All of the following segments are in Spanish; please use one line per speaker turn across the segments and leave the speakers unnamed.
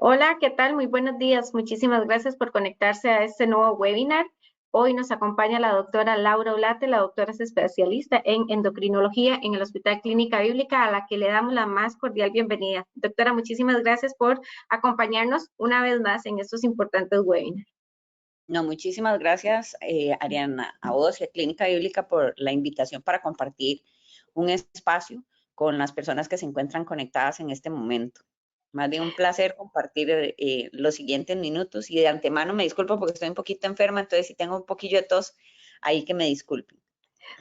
Hola, ¿qué tal? Muy buenos días. Muchísimas gracias por conectarse a este nuevo webinar. Hoy nos acompaña la doctora Laura Olate. La doctora es especialista en endocrinología en el Hospital Clínica Bíblica, a la que le damos la más cordial bienvenida. Doctora, muchísimas gracias por acompañarnos una vez más en estos importantes webinars.
No, muchísimas gracias, Ariana, a vos y a Clínica Bíblica por la invitación para compartir un espacio con las personas que se encuentran conectadas en este momento. Más bien un placer compartir los siguientes minutos y de antemano me disculpo porque estoy un poquito enferma, entonces si tengo un poquillo de tos, ahí que me disculpen.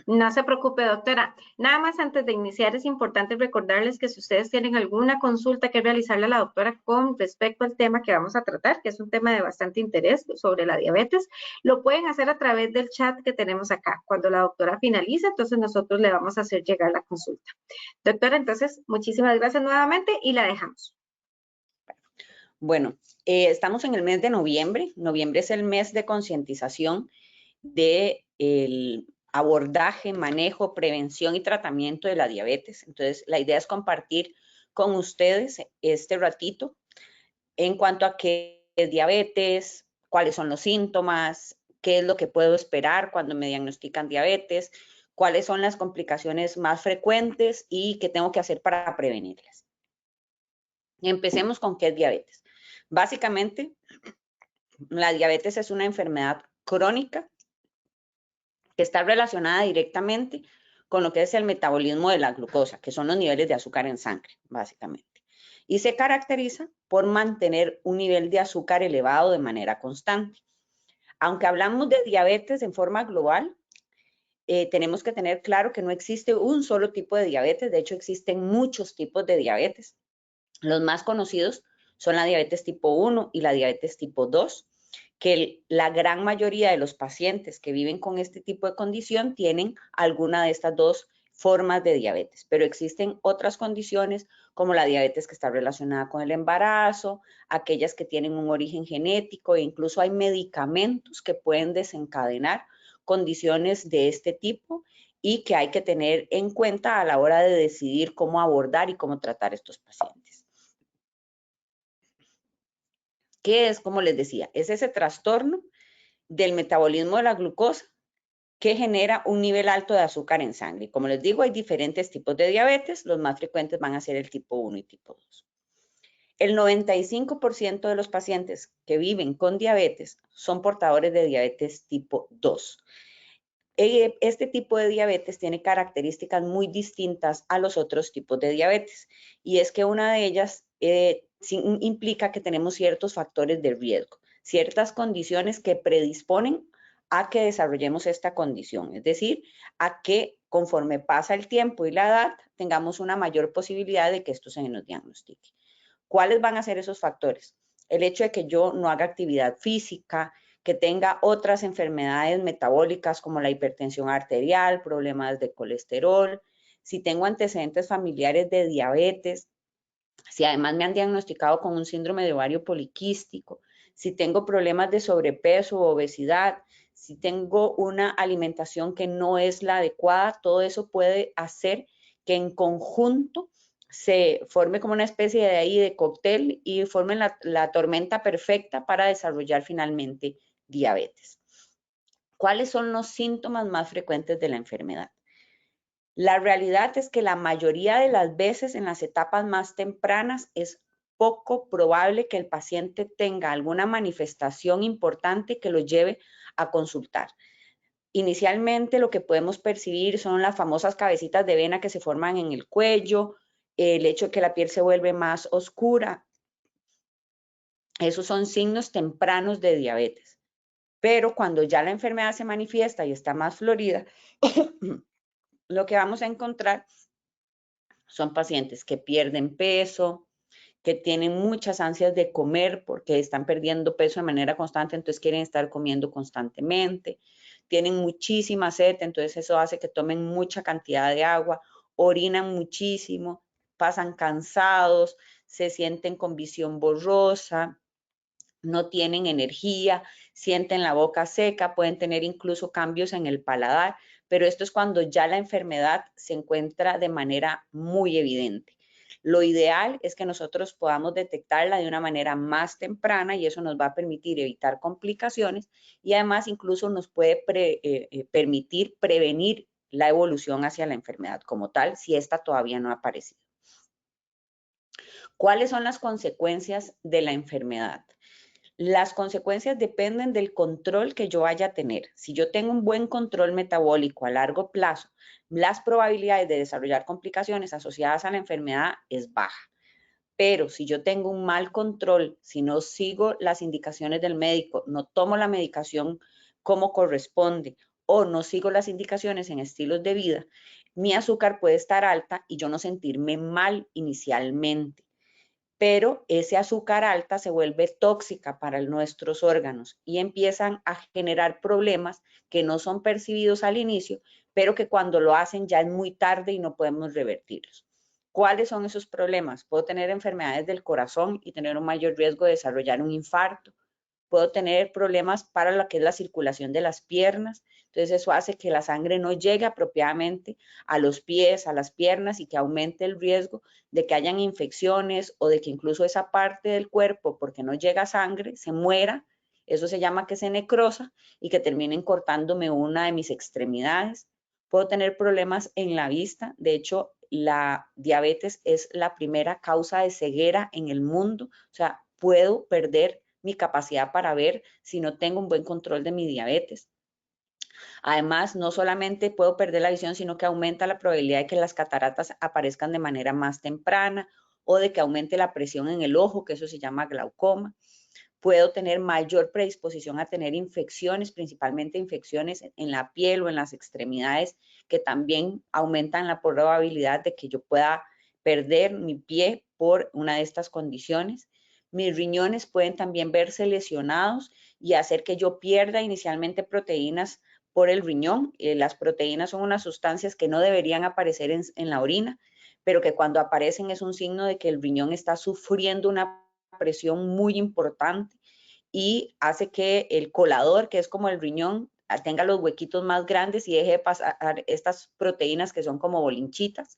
No se preocupe, doctora. Nada más antes de iniciar, es importante recordarles que si ustedes tienen alguna consulta que realizarle a la doctora con respecto al tema que vamos a tratar, que es un tema de bastante interés sobre la diabetes, lo pueden hacer a través del chat que tenemos acá. Cuando la doctora finalice, entonces nosotros le vamos a hacer llegar la consulta. Doctora, entonces, muchísimas gracias nuevamente y la dejamos.
Bueno, estamos en el mes de noviembre. Noviembre es el mes de concientización del abordaje, manejo, prevención y tratamiento de la diabetes. Entonces, la idea es compartir con ustedes este ratito en cuanto a qué es diabetes, cuáles son los síntomas, qué es lo que puedo esperar cuando me diagnostican diabetes, cuáles son las complicaciones más frecuentes y qué tengo que hacer para prevenirlas. Empecemos con qué es diabetes. Básicamente, la diabetes es una enfermedad crónica que está relacionada directamente con lo que es el metabolismo de la glucosa, que son los niveles de azúcar en sangre, básicamente. Y se caracteriza por mantener un nivel de azúcar elevado de manera constante. Aunque hablamos de diabetes en forma global, tenemos que tener claro que no existe un solo tipo de diabetes, de hecho existen muchos tipos de diabetes. Los más conocidos son la diabetes tipo 1 y la diabetes tipo 2, que la gran mayoría de los pacientes que viven con este tipo de condición tienen alguna de estas dos formas de diabetes, pero existen otras condiciones como la diabetes que está relacionada con el embarazo, aquellas que tienen un origen genético e incluso hay medicamentos que pueden desencadenar condiciones de este tipo y que hay que tener en cuenta a la hora de decidir cómo abordar y cómo tratar estos pacientes. ¿Qué es? Como les decía, es ese trastorno del metabolismo de la glucosa que genera un nivel alto de azúcar en sangre. Como les digo, hay diferentes tipos de diabetes, los más frecuentes van a ser el tipo 1 y tipo 2. El 95% de los pacientes que viven con diabetes son portadores de diabetes tipo 2. Este tipo de diabetes tiene características muy distintas a los otros tipos de diabetes y es que una de ellas implica que tenemos ciertos factores de riesgo, ciertas condiciones que predisponen a que desarrollemos esta condición, es decir, a que conforme pasa el tiempo y la edad tengamos una mayor posibilidad de que esto se nos diagnostique. ¿Cuáles van a ser esos factores? El hecho de que yo no haga actividad física, que tenga otras enfermedades metabólicas como la hipertensión arterial, problemas de colesterol, si tengo antecedentes familiares de diabetes, si además me han diagnosticado con un síndrome de ovario poliquístico, si tengo problemas de sobrepeso o obesidad, si tengo una alimentación que no es la adecuada, todo eso puede hacer que en conjunto se forme como una especie de ahí de cóctel y forme la tormenta perfecta para desarrollar finalmente diabetes. ¿Cuáles son los síntomas más frecuentes de la enfermedad? La realidad es que la mayoría de las veces en las etapas más tempranas es poco probable que el paciente tenga alguna manifestación importante que lo lleve a consultar. Inicialmente lo que podemos percibir son las famosas cabecitas de vena que se forman en el cuello, el hecho de que la piel se vuelve más oscura. Esos son signos tempranos de diabetes. Pero cuando ya la enfermedad se manifiesta y está más florida, lo que vamos a encontrar son pacientes que pierden peso, que tienen muchas ansias de comer porque están perdiendo peso de manera constante, entonces quieren estar comiendo constantemente, tienen muchísima sed, entonces eso hace que tomen mucha cantidad de agua, orinan muchísimo, pasan cansados, se sienten con visión borrosa, no tienen energía, sienten la boca seca, pueden tener incluso cambios en el paladar, pero esto es cuando ya la enfermedad se encuentra de manera muy evidente. Lo ideal es que nosotros podamos detectarla de una manera más temprana y eso nos va a permitir evitar complicaciones y además incluso nos puede permitir prevenir la evolución hacia la enfermedad como tal si esta todavía no ha aparecido. ¿Cuáles son las consecuencias de la enfermedad? Las consecuencias dependen del control que yo vaya a tener. Si yo tengo un buen control metabólico a largo plazo, las probabilidades de desarrollar complicaciones asociadas a la enfermedad es baja. Pero si yo tengo un mal control, si no sigo las indicaciones del médico, no tomo la medicación como corresponde o no sigo las indicaciones en estilos de vida, mi azúcar puede estar alta y yo no sentirme mal inicialmente. Pero ese azúcar alta se vuelve tóxica para nuestros órganos y empiezan a generar problemas que no son percibidos al inicio, pero que cuando lo hacen ya es muy tarde y no podemos revertirlos. ¿Cuáles son esos problemas? Puedo tener enfermedades del corazón y tener un mayor riesgo de desarrollar un infarto. Puedo tener problemas para lo que es la circulación de las piernas. Entonces eso hace que la sangre no llegue apropiadamente a los pies, a las piernas y que aumente el riesgo de que hayan infecciones o de que incluso esa parte del cuerpo, porque no llega sangre, se muera. Eso se llama que se necrosa y que terminen cortándome una de mis extremidades. Puedo tener problemas en la vista. De hecho, la diabetes es la primera causa de ceguera en el mundo. O sea, puedo perder mi capacidad para ver si no tengo un buen control de mi diabetes. Además, no solamente puedo perder la visión, sino que aumenta la probabilidad de que las cataratas aparezcan de manera más temprana o de que aumente la presión en el ojo, que eso se llama glaucoma. Puedo tener mayor predisposición a tener infecciones, principalmente infecciones en la piel o en las extremidades, que también aumentan la probabilidad de que yo pueda perder mi pie por una de estas condiciones. Mis riñones pueden también verse lesionados y hacer que yo pierda inicialmente proteínas por el riñón. Las proteínas son unas sustancias que no deberían aparecer en la orina, pero que cuando aparecen es un signo de que el riñón está sufriendo una presión muy importante y hace que el colador, que es como el riñón, tenga los huequitos más grandes y deje de pasar estas proteínas que son como bolinchitas.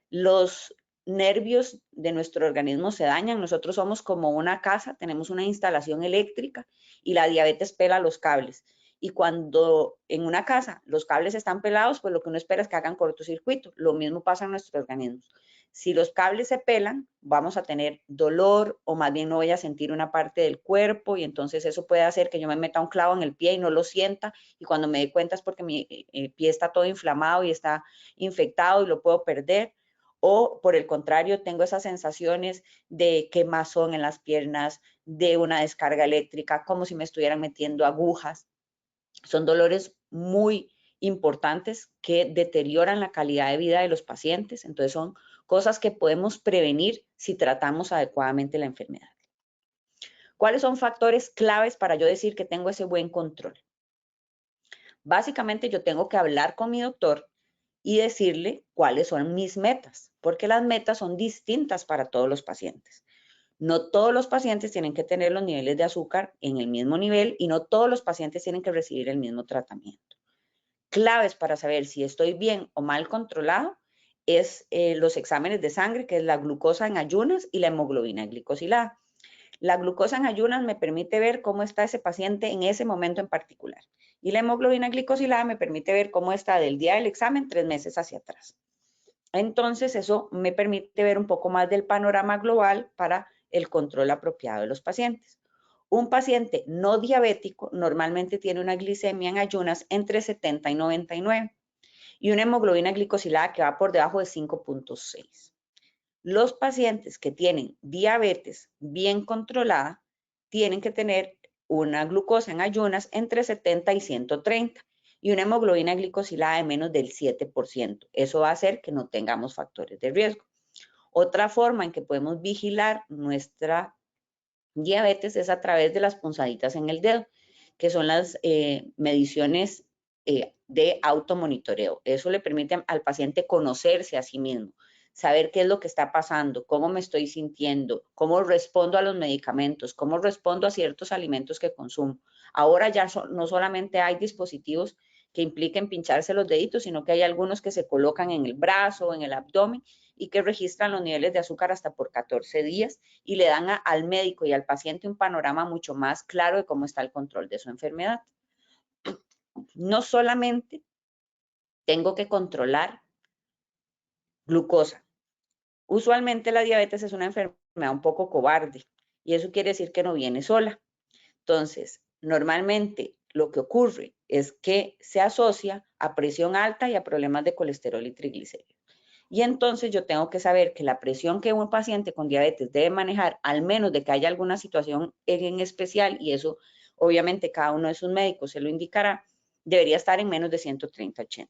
Los nervios de nuestro organismo se dañan. Nosotros somos como una casa, tenemos una instalación eléctrica y la diabetes pela los cables. Y cuando en una casa los cables están pelados, pues lo que uno espera es que hagan cortocircuito. Lo mismo pasa en nuestros organismos. Si los cables se pelan, vamos a tener dolor o más bien no voy a sentir una parte del cuerpo y entonces eso puede hacer que yo me meta un clavo en el pie y no lo sienta y cuando me dé cuenta es porque mi pie está todo inflamado y está infectado y lo puedo perder. O por el contrario, tengo esas sensaciones de quemazón en las piernas, de una descarga eléctrica, como si me estuvieran metiendo agujas. Son dolores muy importantes que deterioran la calidad de vida de los pacientes. Entonces son cosas que podemos prevenir si tratamos adecuadamente la enfermedad. ¿Cuáles son factores claves para yo decir que tengo ese buen control? Básicamente yo tengo que hablar con mi doctor y decirle cuáles son mis metas, porque las metas son distintas para todos los pacientes. No todos los pacientes tienen que tener los niveles de azúcar en el mismo nivel y no todos los pacientes tienen que recibir el mismo tratamiento. Claves para saber si estoy bien o mal controlado es los exámenes de sangre, que es la glucosa en ayunas y la hemoglobina glicosilada. La glucosa en ayunas me permite ver cómo está ese paciente en ese momento en particular. Y la hemoglobina glicosilada me permite ver cómo está del día del examen 3 meses hacia atrás. Entonces, eso me permite ver un poco más del panorama global para el control apropiado de los pacientes. Un paciente no diabético normalmente tiene una glicemia en ayunas entre 70 y 99 y una hemoglobina glicosilada que va por debajo de 5.6. Los pacientes que tienen diabetes bien controlada tienen que tener una glucosa en ayunas entre 70 y 130 y una hemoglobina glicosilada de menos del 7%. Eso va a hacer que no tengamos factores de riesgo. Otra forma en que podemos vigilar nuestra diabetes es a través de las punzaditas en el dedo, que son las mediciones de automonitoreo. Eso le permite al paciente conocerse a sí mismo, saber qué es lo que está pasando, cómo me estoy sintiendo, cómo respondo a los medicamentos, cómo respondo a ciertos alimentos que consumo. Ahora ya no solamente hay dispositivos que impliquen pincharse los deditos, sino que hay algunos que se colocan en el brazo o en el abdomen y que registran los niveles de azúcar hasta por 14 días y le dan al médico y al paciente un panorama mucho más claro de cómo está el control de su enfermedad. No solamente tengo que controlar glucosa. Usualmente la diabetes es una enfermedad un poco cobarde y eso quiere decir que no viene sola. Entonces, normalmente lo que ocurre es que se asocia a presión alta y a problemas de colesterol y triglicéridos. Y entonces yo tengo que saber que la presión que un paciente con diabetes debe manejar, al menos de que haya alguna situación en especial, y eso obviamente cada uno de sus médicos se lo indicará, debería estar en menos de 130/80.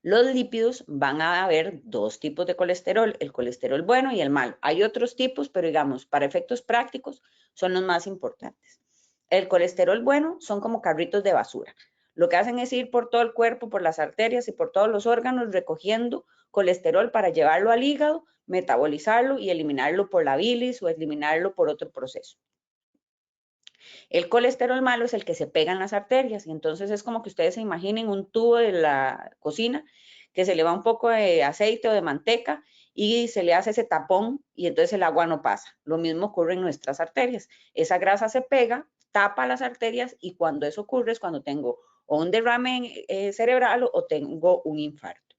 Los lípidos van a haber dos tipos de colesterol, el colesterol bueno y el malo. Hay otros tipos, pero digamos, para efectos prácticos, son los más importantes. El colesterol bueno son como carritos de basura. Lo que hacen es ir por todo el cuerpo, por las arterias y por todos los órganos, recogiendo colesterol para llevarlo al hígado, metabolizarlo y eliminarlo por la bilis o eliminarlo por otro proceso. El colesterol malo es el que se pega en las arterias y entonces es como que ustedes se imaginen un tubo de la cocina que se le va un poco de aceite o de manteca y se le hace ese tapón y entonces el agua no pasa. Lo mismo ocurre en nuestras arterias. Esa grasa se pega, tapa las arterias y cuando eso ocurre es cuando tengo o un derrame cerebral o tengo un infarto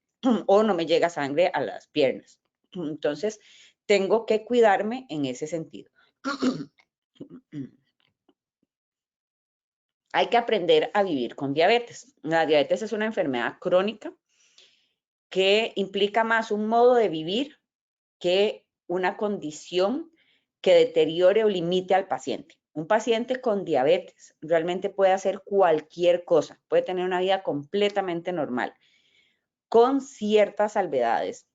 o no me llega sangre a las piernas. Entonces tengo que cuidarme en ese sentido. Hay que aprender a vivir con diabetes. La diabetes es una enfermedad crónica que implica más un modo de vivir que una condición que deteriore o limite al paciente. Un paciente con diabetes realmente puede hacer cualquier cosa, puede tener una vida completamente normal, con ciertas salvedades,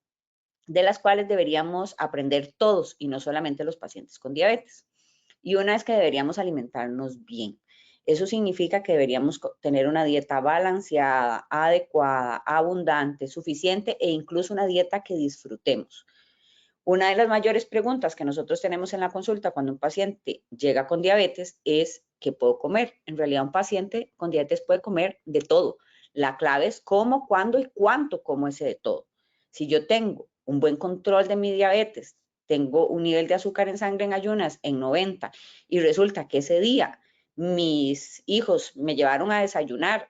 de las cuales deberíamos aprender todos y no solamente los pacientes con diabetes. Y una es que deberíamos alimentarnos bien. Eso significa que deberíamos tener una dieta balanceada, adecuada, abundante, suficiente e incluso una dieta que disfrutemos. Una de las mayores preguntas que nosotros tenemos en la consulta cuando un paciente llega con diabetes es ¿qué puedo comer? En realidad un paciente con diabetes puede comer de todo. La clave es cómo, cuándo y cuánto como ese de todo. Si yo tengo un buen control de mi diabetes, tengo un nivel de azúcar en sangre en ayunas en 90 y resulta que ese día mis hijos me llevaron a desayunar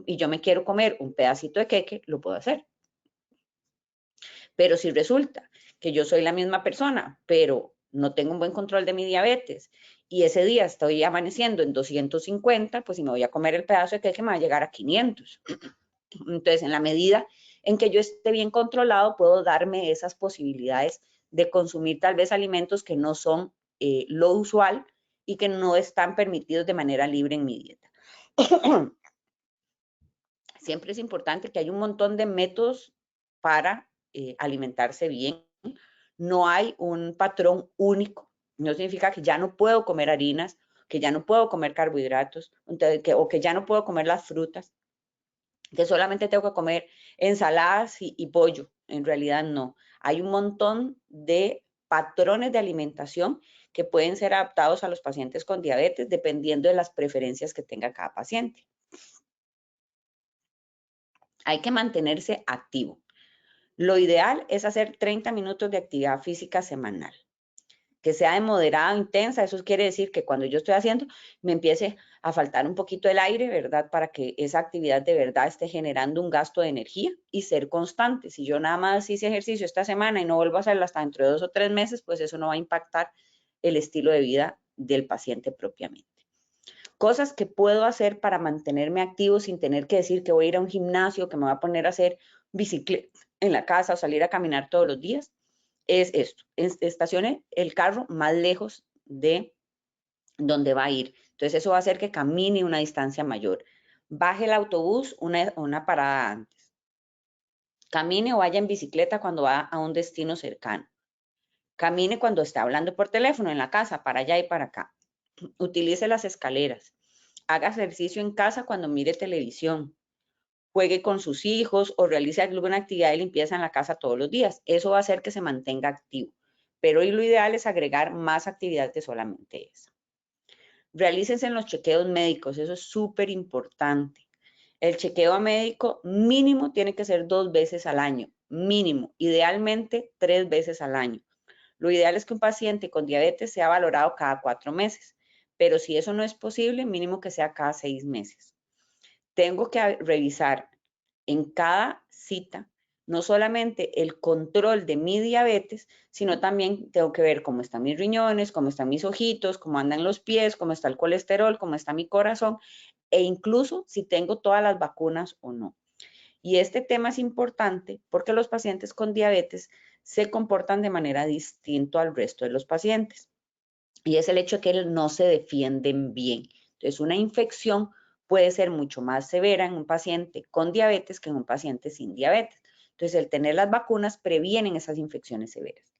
y yo me quiero comer un pedacito de queque, lo puedo hacer. Pero si resulta que yo soy la misma persona, pero no tengo un buen control de mi diabetes y ese día estoy amaneciendo en 250, pues si me voy a comer el pedazo de queque me va a llegar a 500. Entonces, en la medida en que yo esté bien controlado, puedo darme esas posibilidades de consumir tal vez alimentos que no son lo usual y que no están permitidos de manera libre en mi dieta. Siempre es importante que hay un montón de métodos para alimentarse bien. No hay un patrón único. No significa que ya no puedo comer harinas, que ya no puedo comer carbohidratos, o que ya no puedo comer las frutas, que solamente tengo que comer ensaladas y pollo. En realidad no. Hay un montón de patrones de alimentación que pueden ser adaptados a los pacientes con diabetes dependiendo de las preferencias que tenga cada paciente. Hay que mantenerse activo. Lo ideal es hacer 30 minutos de actividad física semanal. Que sea de moderada o intensa, eso quiere decir que cuando yo estoy haciendo me empiece a faltar un poquito el aire, ¿verdad? Para que esa actividad de verdad esté generando un gasto de energía y ser constante. Si yo nada más hice ejercicio esta semana y no vuelvo a hacerlo hasta dentro de 2 o 3 meses, pues eso no va a impactar el estilo de vida del paciente propiamente. Cosas que puedo hacer para mantenerme activo sin tener que decir que voy a ir a un gimnasio, que me voy a poner a hacer bicicleta en la casa o salir a caminar todos los días, es esto. Estacione el carro más lejos de donde va a ir. Entonces eso va a hacer que camine una distancia mayor. Baje el autobús una parada antes. Camine o vaya en bicicleta cuando va a un destino cercano. Camine cuando está hablando por teléfono en la casa, para allá y para acá. Utilice las escaleras. Haga ejercicio en casa cuando mire televisión. Juegue con sus hijos o realice alguna actividad de limpieza en la casa todos los días. Eso va a hacer que se mantenga activo. Pero lo ideal es agregar más actividad que solamente esa. realícense en los chequeos médicos, eso es súper importante. El chequeo médico mínimo tiene que ser 2 veces al año, mínimo, idealmente 3 veces al año. Lo ideal es que un paciente con diabetes sea valorado cada 4 meses, pero si eso no es posible, mínimo que sea cada 6 meses. Tengo que revisar en cada cita no solamente el control de mi diabetes, sino también tengo que ver cómo están mis riñones, cómo están mis ojitos, cómo andan los pies, cómo está el colesterol, cómo está mi corazón e incluso si tengo todas las vacunas o no. Y este tema es importante porque los pacientes con diabetes se comportan de manera distinta al resto de los pacientes. Y es el hecho de que no se defienden bien. Entonces, una infección puede ser mucho más severa en un paciente con diabetes que en un paciente sin diabetes. Entonces, el tener las vacunas previenen esas infecciones severas.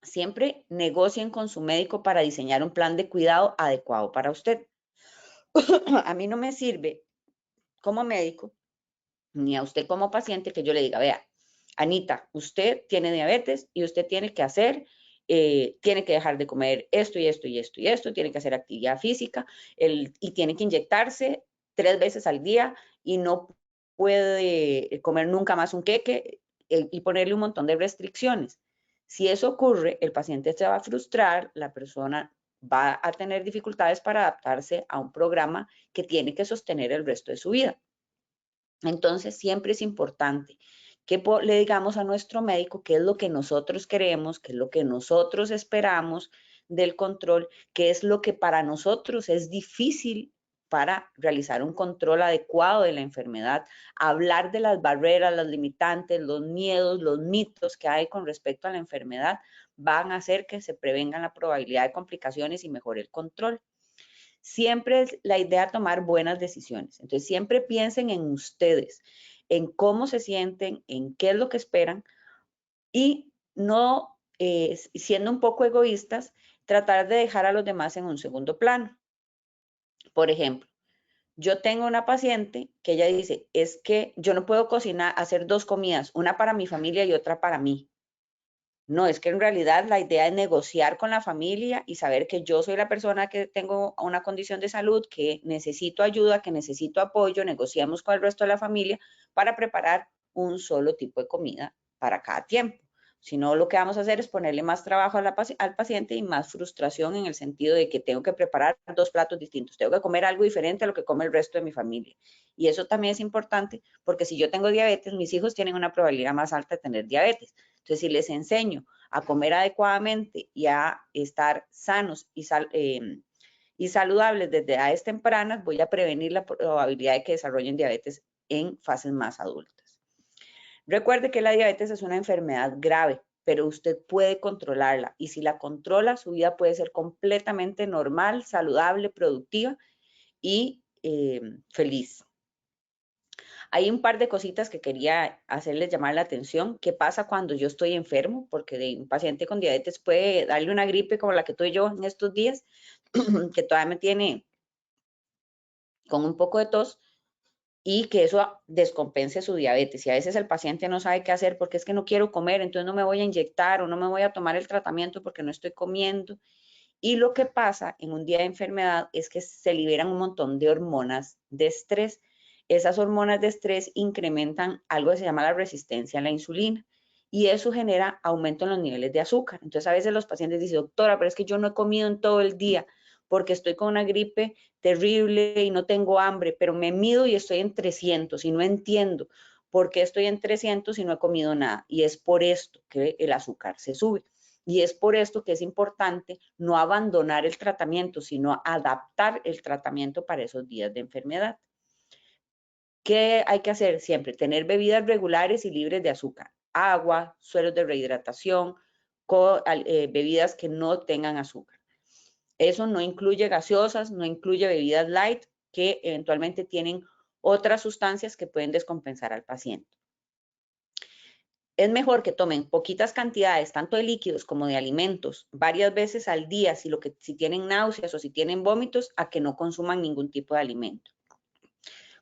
Siempre negocien con su médico para diseñar un plan de cuidado adecuado para usted. A mí no me sirve como médico, ni a usted como paciente, que yo le diga, vea, Anita, usted tiene diabetes y usted tiene que hacer, tiene que dejar de comer esto y esto y esto y esto, tiene que hacer actividad física y tiene que inyectarse 3 veces al día y no puede comer nunca más un queque y ponerle un montón de restricciones. Si eso ocurre, el paciente se va a frustrar, la persona va a tener dificultades para adaptarse a un programa que tiene que sostener el resto de su vida. Entonces, siempre es importante que le digamos a nuestro médico qué es lo que nosotros queremos, qué es lo que nosotros esperamos del control, qué es lo que para nosotros es difícil para realizar un control adecuado de la enfermedad, hablar de las barreras, las limitantes, los miedos, los mitos que hay con respecto a la enfermedad, van a hacer que se prevengan la probabilidad de complicaciones y mejore el control. Siempre es la idea tomar buenas decisiones. Entonces, siempre piensen en ustedes, en cómo se sienten, en qué es lo que esperan y no, siendo un poco egoístas, tratar de dejar a los demás en un segundo plano. Por ejemplo, yo tengo una paciente que ella dice, es que yo no puedo cocinar, hacer 2 comidas, una para mi familia y otra para mí. No, es que en realidad la idea es negociar con la familia y saber que yo soy la persona que tengo una condición de salud, que necesito ayuda, que necesito apoyo, negociamos con el resto de la familia para preparar un solo tipo de comida para cada tiempo. Si no, lo que vamos a hacer es ponerle más trabajo al paciente y más frustración en el sentido de que tengo que preparar 2 platos distintos, tengo que comer algo diferente a lo que come el resto de mi familia. Y eso también es importante porque si yo tengo diabetes, mis hijos tienen una probabilidad más alta de tener diabetes. Entonces, si les enseño a comer adecuadamente y a estar sanos y saludables desde edades tempranas, voy a prevenir la probabilidad de que desarrollen diabetes en fases más adultas. Recuerde que la diabetes es una enfermedad grave, pero usted puede controlarla y si la controla, su vida puede ser completamente normal, saludable, productiva y feliz. Hay un par de cositas que quería hacerles llamar la atención. ¿Qué pasa cuando yo estoy enfermo? Porque un paciente con diabetes puede darle una gripe como la que tuve yo en estos días, que todavía me tiene con un poco de tos y que eso descompense su diabetes. Y a veces el paciente no sabe qué hacer porque es que no quiero comer, entonces no me voy a inyectar o no me voy a tomar el tratamiento porque no estoy comiendo. Y lo que pasa en un día de enfermedad es que se liberan un montón de hormonas de estrés. Esas hormonas de estrés incrementan algo que se llama la resistencia a la insulina y eso genera aumento en los niveles de azúcar. Entonces a veces los pacientes dicen, doctora, pero es que yo no he comido en todo el día porque estoy con una gripe terrible y no tengo hambre, pero me mido y estoy en 300 y no entiendo por qué estoy en 300 y no he comido nada. Y es por esto que el azúcar se sube. Y es por esto que es importante no abandonar el tratamiento, sino adaptar el tratamiento para esos días de enfermedad. ¿Qué hay que hacer siempre? Tener bebidas regulares y libres de azúcar, agua, sueros de rehidratación, bebidas que no tengan azúcar. Eso no incluye gaseosas, no incluye bebidas light que eventualmente tienen otras sustancias que pueden descompensar al paciente. Es mejor que tomen poquitas cantidades, tanto de líquidos como de alimentos, varias veces al día, si tienen náuseas o si tienen vómitos, a que no consuman ningún tipo de alimento.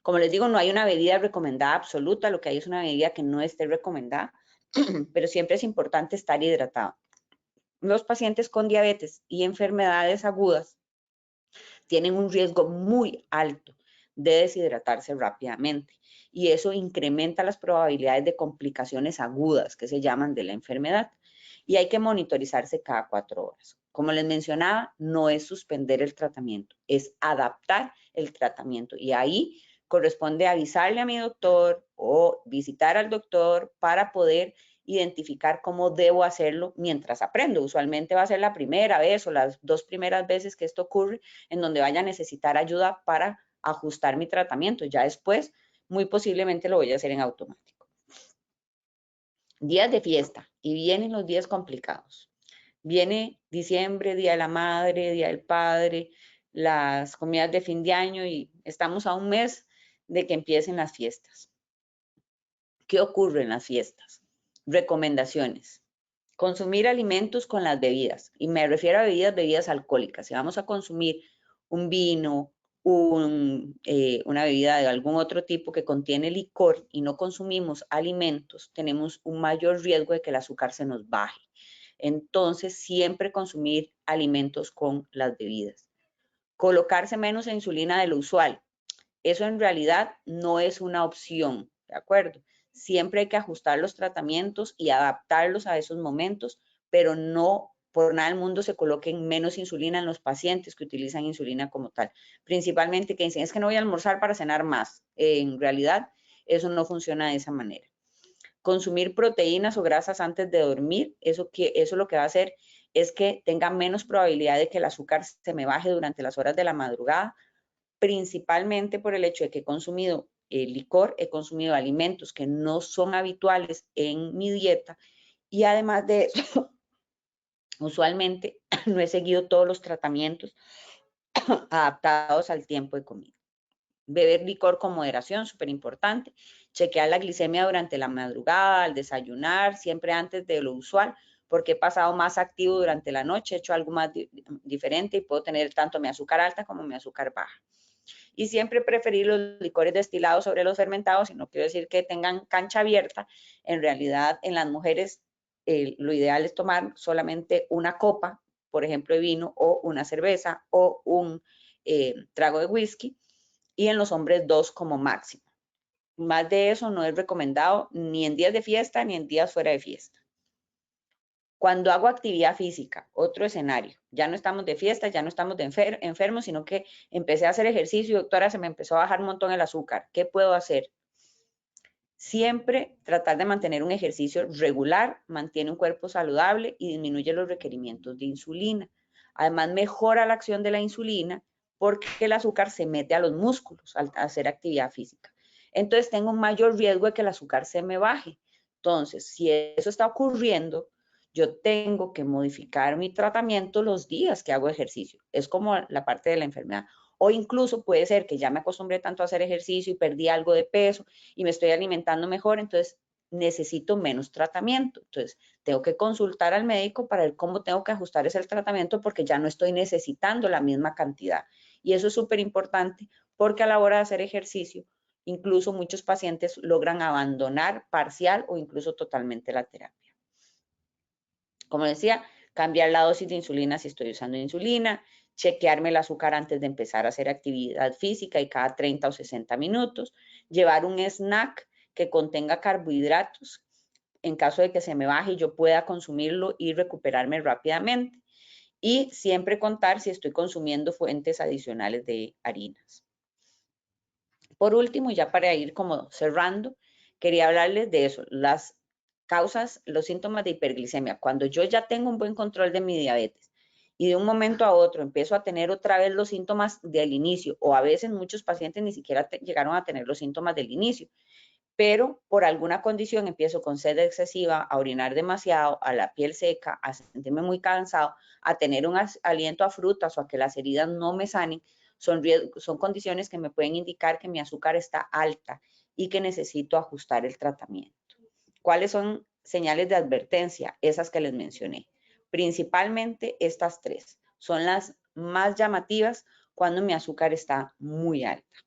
Como les digo, no hay una bebida recomendada absoluta, lo que hay es una bebida que no esté recomendada, pero siempre es importante estar hidratado. los pacientes con diabetes y enfermedades agudas tienen un riesgo muy alto de deshidratarse rápidamente y eso incrementa las probabilidades de complicaciones agudas que se llaman de la enfermedad y hay que monitorizarse cada 4 horas. Como les mencionaba, no es suspender el tratamiento, es adaptar el tratamiento y ahí corresponde avisarle a mi doctor o visitar al doctor para poder identificar cómo debo hacerlo mientras aprendo. Usualmente va a ser la primera vez o las 2 primeras veces que esto ocurre en donde vaya a necesitar ayuda para ajustar mi tratamiento. Ya después, muy posiblemente lo voy a hacer en automático. Días de fiesta y vienen los días complicados. Viene diciembre, Día de la Madre, Día del Padre, las comidas de fin de año y estamos a un mes de que empiecen las fiestas. ¿Qué ocurre en las fiestas? Recomendaciones. Consumir alimentos con las bebidas. Y me refiero a bebidas alcohólicas. Si vamos a consumir un vino, una bebida de algún otro tipo que contiene licor y no consumimos alimentos, tenemos un mayor riesgo de que el azúcar se nos baje. Entonces, siempre consumir alimentos con las bebidas. Colocarse menos insulina de lo usual. Eso en realidad no es una opción, ¿de acuerdo? Siempre hay que ajustar los tratamientos y adaptarlos a esos momentos, pero no por nada del mundo se coloquen menos insulina en los pacientes que utilizan insulina como tal. Principalmente que dicen, es que no voy a almorzar para cenar más. En realidad, eso no funciona de esa manera. Consumir proteínas o grasas antes de dormir, eso lo que va a hacer es que tenga menos probabilidad de que el azúcar se me baje durante las horas de la madrugada, principalmente por el hecho de que he consumido licor, he consumido alimentos que no son habituales en mi dieta y además de eso, usualmente no he seguido todos los tratamientos adaptados al tiempo de comida. Beber licor con moderación, súper importante. Chequear la glicemia durante la madrugada, al desayunar, siempre antes de lo usual, porque he pasado más activo durante la noche, he hecho algo más diferente y puedo tener tanto mi azúcar alta como mi azúcar baja. Y siempre preferir los licores destilados sobre los fermentados, y no quiero decir que tengan cancha abierta. En realidad, en las mujeres, lo ideal es tomar solamente una copa, por ejemplo, de vino o una cerveza o un trago de whisky, y en los hombres 2 como máximo. Más de eso no es recomendado ni en días de fiesta ni en días fuera de fiesta. Cuando hago actividad física, otro escenario, ya no estamos de fiesta, ya no estamos de enfermos, sino que empecé a hacer ejercicio y doctora, se me empezó a bajar un montón el azúcar. ¿Qué puedo hacer? Siempre tratar de mantener un ejercicio regular, mantiene un cuerpo saludable y disminuye los requerimientos de insulina. Además, mejora la acción de la insulina porque el azúcar se mete a los músculos al hacer actividad física. Entonces, tengo un mayor riesgo de que el azúcar se me baje. Entonces, si eso está ocurriendo, yo tengo que modificar mi tratamiento los días que hago ejercicio. Es como la parte de la enfermedad. O incluso puede ser que ya me acostumbré tanto a hacer ejercicio y perdí algo de peso y me estoy alimentando mejor, entonces necesito menos tratamiento. Entonces, tengo que consultar al médico para ver cómo tengo que ajustar ese tratamiento porque ya no estoy necesitando la misma cantidad. Y eso es súper importante porque a la hora de hacer ejercicio, incluso muchos pacientes logran abandonar parcial o incluso totalmente la terapia. Como decía, cambiar la dosis de insulina si estoy usando insulina, chequearme el azúcar antes de empezar a hacer actividad física y cada 30 o 60 minutos, llevar un snack que contenga carbohidratos en caso de que se me baje y yo pueda consumirlo y recuperarme rápidamente. Y siempre contar si estoy consumiendo fuentes adicionales de harinas. Por último, ya para ir como cerrando, quería hablarles de eso, las causas, los síntomas de hiperglicemia. Cuando yo ya tengo un buen control de mi diabetes y de un momento a otro empiezo a tener otra vez los síntomas del inicio, o a veces muchos pacientes ni siquiera llegaron a tener los síntomas del inicio, pero por alguna condición empiezo con sed excesiva, a orinar demasiado, a la piel seca, a sentirme muy cansado, a tener un aliento a frutas o a que las heridas no me sanen, son condiciones que me pueden indicar que mi azúcar está alta y que necesito ajustar el tratamiento. ¿Cuáles son señales de advertencia? Esas que les mencioné. Principalmente estas 3 son las más llamativas cuando mi azúcar está muy alta.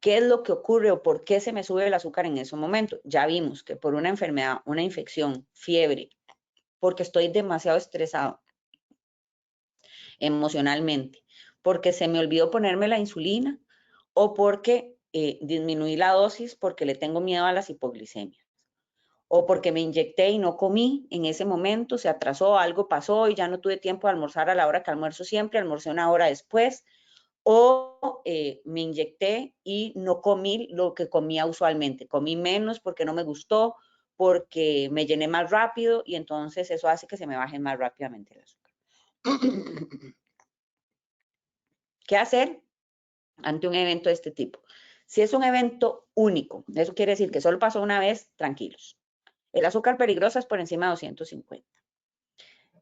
¿Qué es lo que ocurre o por qué se me sube el azúcar en ese momento? Ya vimos que por una enfermedad, una infección, fiebre porque estoy demasiado estresado emocionalmente, porque se me olvidó ponerme la insulina o porque disminuí la dosis porque le tengo miedo a las hipoglicemias, o porque me inyecté y no comí en ese momento, se atrasó, algo pasó y ya no tuve tiempo de almorzar a la hora que almuerzo siempre, almorcé una hora después, o me inyecté y no comí lo que comía usualmente, comí menos porque no me gustó, porque me llené más rápido y entonces eso hace que se me baje más rápidamente el azúcar. ¿Qué hacer ante un evento de este tipo? Si es un evento único, eso quiere decir que solo pasó una vez, tranquilos. El azúcar peligrosa es por encima de 250.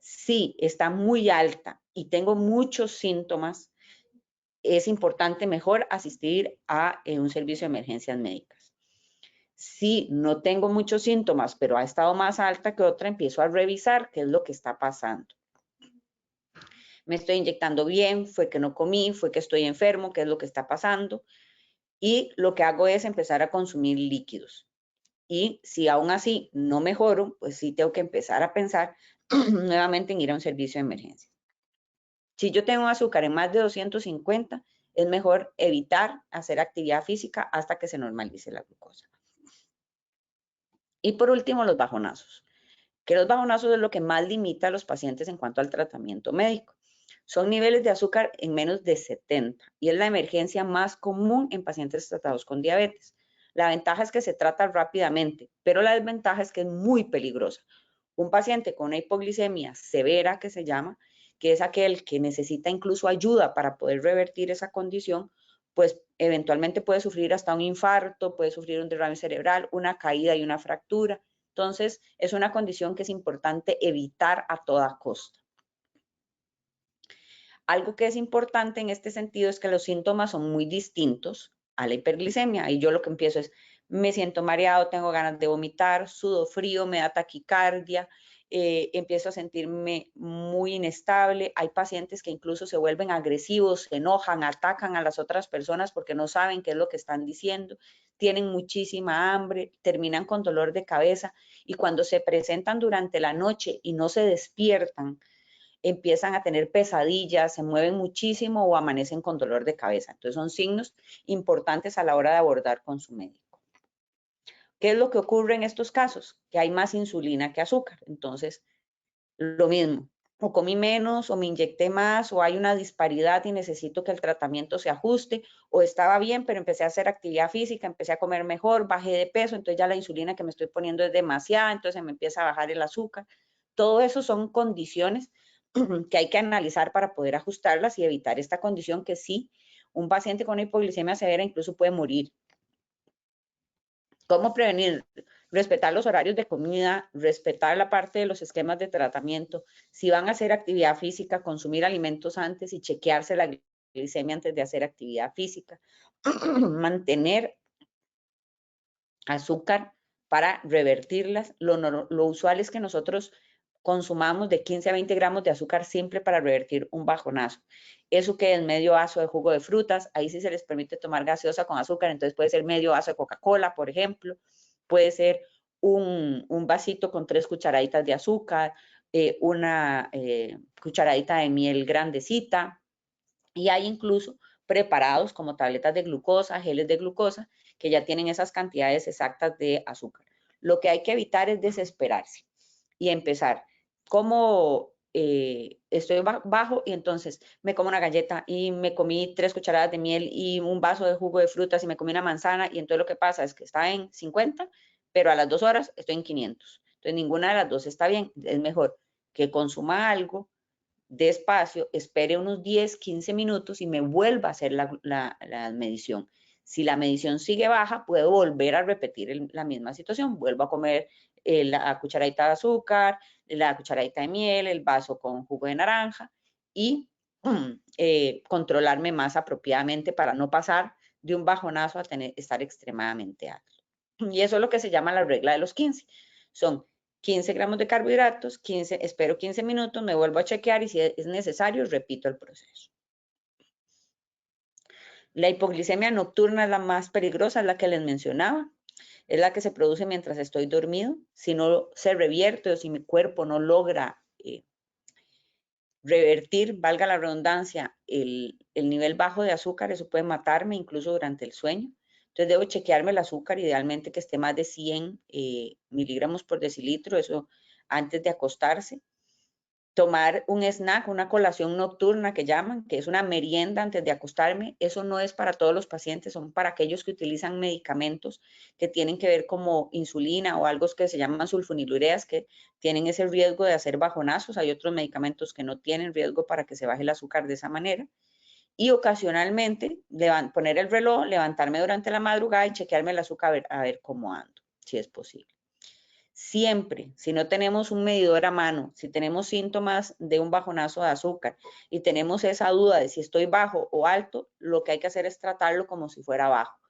Si está muy alta y tengo muchos síntomas, es importante mejor asistir a un servicio de emergencias médicas. Si no tengo muchos síntomas, pero ha estado más alta que otra, empiezo a revisar qué es lo que está pasando. Me estoy inyectando bien, fue que no comí, fue que estoy enfermo, qué es lo que está pasando. Y lo que hago es empezar a consumir líquidos. Y si aún así no mejoro, pues sí tengo que empezar a pensar nuevamente en ir a un servicio de emergencia. Si yo tengo azúcar en más de 250, es mejor evitar hacer actividad física hasta que se normalice la glucosa. Y por último, los bajonazos, que los bajonazos es lo que más limita a los pacientes en cuanto al tratamiento médico. Son niveles de azúcar en menos de 70 y es la emergencia más común en pacientes tratados con diabetes. La ventaja es que se trata rápidamente, pero la desventaja es que es muy peligrosa. Un paciente con una hipoglicemia severa, que se llama, que es aquel que necesita incluso ayuda para poder revertir esa condición, pues eventualmente puede sufrir hasta un infarto, puede sufrir un derrame cerebral, una caída y una fractura. Entonces, es una condición que es importante evitar a toda costa. Algo que es importante en este sentido es que los síntomas son muy distintos a la hiperglicemia. Y yo lo que empiezo es, me siento mareado, tengo ganas de vomitar, sudo frío, me da taquicardia, empiezo a sentirme muy inestable. Hay pacientes que incluso se vuelven agresivos, se enojan, atacan a las otras personas porque no saben qué es lo que están diciendo, tienen muchísima hambre, terminan con dolor de cabeza y cuando se presentan durante la noche y no se despiertan, empiezan a tener pesadillas, se mueven muchísimo o amanecen con dolor de cabeza. Entonces son signos importantes a la hora de abordar con su médico. ¿Qué es lo que ocurre en estos casos? Que hay más insulina que azúcar. Entonces, lo mismo, o comí menos, o me inyecté más, o hay una disparidad y necesito que el tratamiento se ajuste, o estaba bien, pero empecé a hacer actividad física, empecé a comer mejor, bajé de peso, entonces ya la insulina que me estoy poniendo es demasiada, entonces me empieza a bajar el azúcar. Todo eso son condiciones que hay que analizar para poder ajustarlas y evitar esta condición que sí, un paciente con hipoglicemia severa incluso puede morir. ¿Cómo prevenir? Respetar los horarios de comida, respetar la parte de los esquemas de tratamiento. Si van a hacer actividad física, consumir alimentos antes y chequearse la glicemia antes de hacer actividad física. Mantener azúcar para revertirlas. Lo usual es que nosotros consumamos de 15 a 20 gramos de azúcar simple para revertir un bajonazo. Eso que es medio vaso de jugo de frutas, ahí sí se les permite tomar gaseosa con azúcar, entonces puede ser medio vaso de Coca-Cola, por ejemplo, puede ser un vasito con 3 cucharaditas de azúcar, una cucharadita de miel grandecita, y hay incluso preparados como tabletas de glucosa, geles de glucosa, que ya tienen esas cantidades exactas de azúcar. Lo que hay que evitar es desesperarse y empezar como estoy bajo y entonces me como una galleta y me comí 3 cucharadas de miel y un vaso de jugo de frutas y me comí una manzana y entonces lo que pasa es que está en 50, pero a las 2 horas estoy en 500. Entonces ninguna de las dos está bien. Es mejor que consuma algo despacio, espere unos 10, 15 minutos y me vuelva a hacer la medición. Si la medición sigue baja, puedo volver a repetir la misma situación. Vuelvo a comer la cucharadita de azúcar, la cucharadita de miel, el vaso con jugo de naranja y controlarme más apropiadamente para no pasar de un bajonazo a estar extremadamente alto. Y eso es lo que se llama la regla de los 15. Son 15 gramos de carbohidratos, espero 15 minutos, me vuelvo a chequear y si es necesario, repito el proceso. La hipoglicemia nocturna es la más peligrosa, es la que les mencionaba. es la que se produce mientras estoy dormido. Si no se revierte o si mi cuerpo no logra revertir, valga la redundancia, el nivel bajo de azúcar, eso puede matarme incluso durante el sueño. Entonces debo chequearme el azúcar, idealmente que esté más de 100 miligramos por decilitro, eso antes de acostarse. Tomar un snack, una colación nocturna que llaman, que es una merienda antes de acostarme, eso no es para todos los pacientes, son para aquellos que utilizan medicamentos que tienen que ver como insulina o algo que se llaman sulfonilureas, que tienen ese riesgo de hacer bajonazos. Hay otros medicamentos que no tienen riesgo para que se baje el azúcar de esa manera. Y ocasionalmente poner el reloj, levantarme durante la madrugada y chequearme el azúcar a ver cómo ando, si es posible. Siempre, si no tenemos un medidor a mano, si tenemos síntomas de un bajonazo de azúcar y tenemos esa duda de si estoy bajo o alto, lo que hay que hacer es tratarlo como si fuera bajo.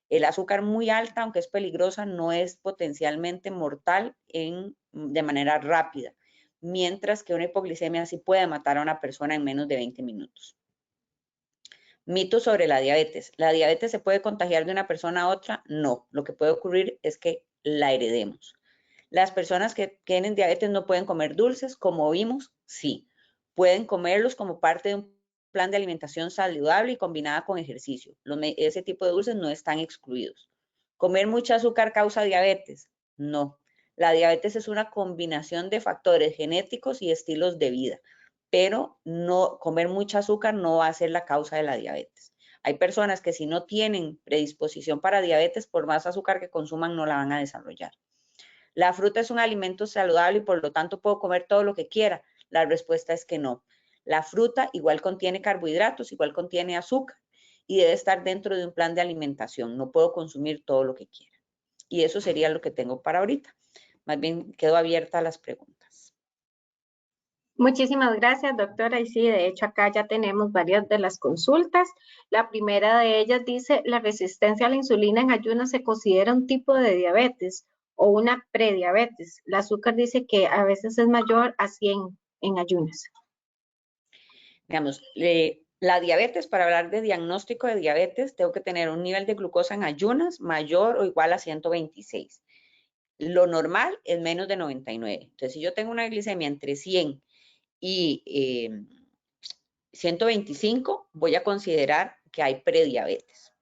El azúcar muy alta, aunque es peligrosa, no es potencialmente mortal de manera rápida, mientras que una hipoglicemia sí puede matar a una persona en menos de 20 minutos. Mito sobre la diabetes. ¿La diabetes se puede contagiar de una persona a otra? No. Lo que puede ocurrir es que la heredemos. Las personas que tienen diabetes no pueden comer dulces, como vimos, sí. Pueden comerlos como parte de un plan de alimentación saludable y combinada con ejercicio. Ese tipo de dulces no están excluidos. ¿Comer mucho azúcar causa diabetes? No. La diabetes es una combinación de factores genéticos y estilos de vida, pero no comer mucho azúcar no va a ser la causa de la diabetes. Hay personas que si no tienen predisposición para diabetes, por más azúcar que consuman, no la van a desarrollar. ¿La fruta es un alimento saludable y por lo tanto puedo comer todo lo que quiera? La respuesta es que no. La fruta igual contiene carbohidratos, igual contiene azúcar y debe estar dentro de un plan de alimentación. No puedo consumir todo lo que quiera. Y eso sería lo que tengo para ahorita. Más bien quedo abierta a las preguntas.
Muchísimas gracias, doctora. Y sí, de hecho acá ya tenemos varias de las consultas. La primera de ellas dice, ¿la resistencia a la insulina en ayunas se considera un tipo de diabetes o una prediabetes? El azúcar dice que a veces es mayor a 100 en ayunas.
Digamos, la diabetes, para hablar de diagnóstico de diabetes, tengo que tener un nivel de glucosa en ayunas mayor o igual a 126. Lo normal es menos de 99. Entonces, si yo tengo una glicemia entre 100 y 125, voy a considerar que hay prediabetes.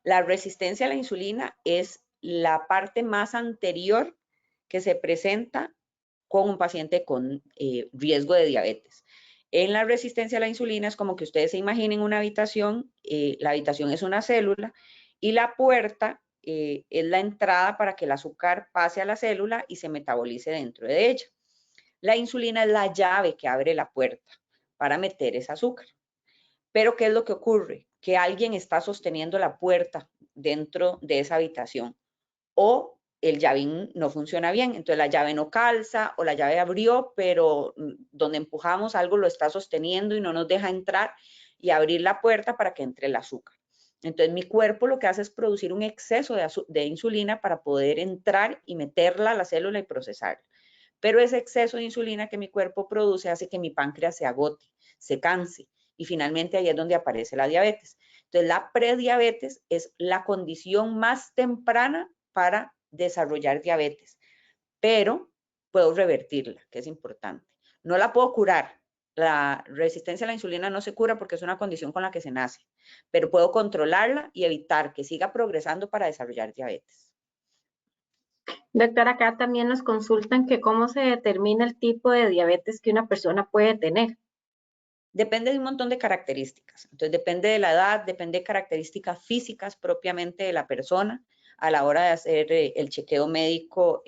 La resistencia a la insulina es la parte más anterior que se presenta con un paciente con riesgo de diabetes. En la resistencia a la insulina es como que ustedes se imaginen una habitación, la habitación es una célula y la puerta es la entrada para que el azúcar pase a la célula y se metabolice dentro de ella. La insulina es la llave que abre la puerta para meter ese azúcar. Pero ¿qué es lo que ocurre? Que alguien está sosteniendo la puerta dentro de esa habitación o el llavín no funciona bien, entonces la llave no calza o la llave abrió, pero donde empujamos algo lo está sosteniendo y no nos deja entrar y abrir la puerta para que entre el azúcar. Entonces mi cuerpo lo que hace es producir un exceso de insulina para poder entrar y meterla a la célula y procesarla. Pero ese exceso de insulina que mi cuerpo produce hace que mi páncreas se agote, se canse y finalmente ahí es donde aparece la diabetes. Entonces la prediabetes es la condición más temprana para desarrollar diabetes, pero puedo revertirla, que es importante. No la puedo curar. La resistencia a la insulina no se cura porque es una condición con la que se nace, pero puedo controlarla y evitar que siga progresando para desarrollar diabetes.
Doctora, acá también nos consultan que cómo se determina el tipo de diabetes que una persona puede tener.
Depende de un montón de características. Entonces, depende de la edad, depende de características físicas propiamente de la persona. A la hora de hacer el chequeo médico,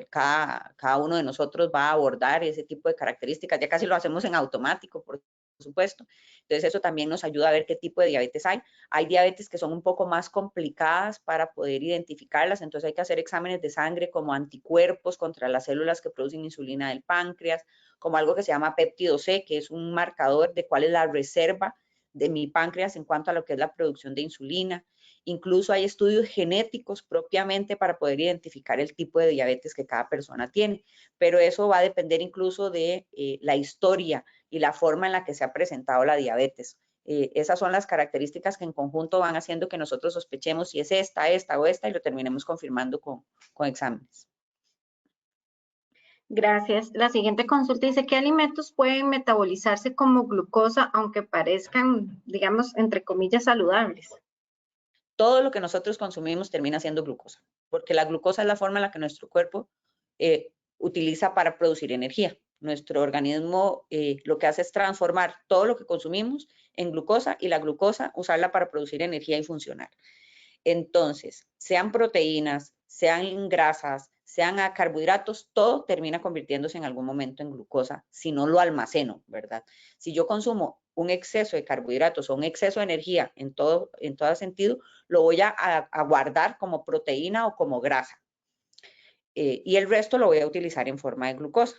cada uno de nosotros va a abordar ese tipo de características. Ya casi lo hacemos en automático, por supuesto. Entonces, eso también nos ayuda a ver qué tipo de diabetes hay. Hay diabetes que son un poco más complicadas para poder identificarlas. Entonces, hay que hacer exámenes de sangre como anticuerpos contra las células que producen insulina del páncreas, como algo que se llama péptido C, que es un marcador de cuál es la reserva de mi páncreas en cuanto a lo que es la producción de insulina. Incluso hay estudios genéticos propiamente para poder identificar el tipo de diabetes que cada persona tiene, pero eso va a depender incluso de la historia y la forma en la que se ha presentado la diabetes. Esas son las características que en conjunto van haciendo que nosotros sospechemos si es esta o esta y lo terminemos confirmando con exámenes.
Gracias. La siguiente consulta dice, ¿qué alimentos pueden metabolizarse como glucosa aunque parezcan, digamos, entre comillas, saludables?
Todo lo que nosotros consumimos termina siendo glucosa, porque la glucosa es la forma en la que nuestro cuerpo utiliza para producir energía. Nuestro organismo lo que hace es transformar todo lo que consumimos en glucosa y la glucosa usarla para producir energía y funcionar. Entonces, sean proteínas, sean grasas, sean carbohidratos, todo termina convirtiéndose en algún momento en glucosa si no lo almaceno, ¿verdad? Si yo consumo un exceso de carbohidratos o un exceso de energía en todo sentido, lo voy a guardar como proteína o como grasa. Y el resto lo voy a utilizar en forma de glucosa.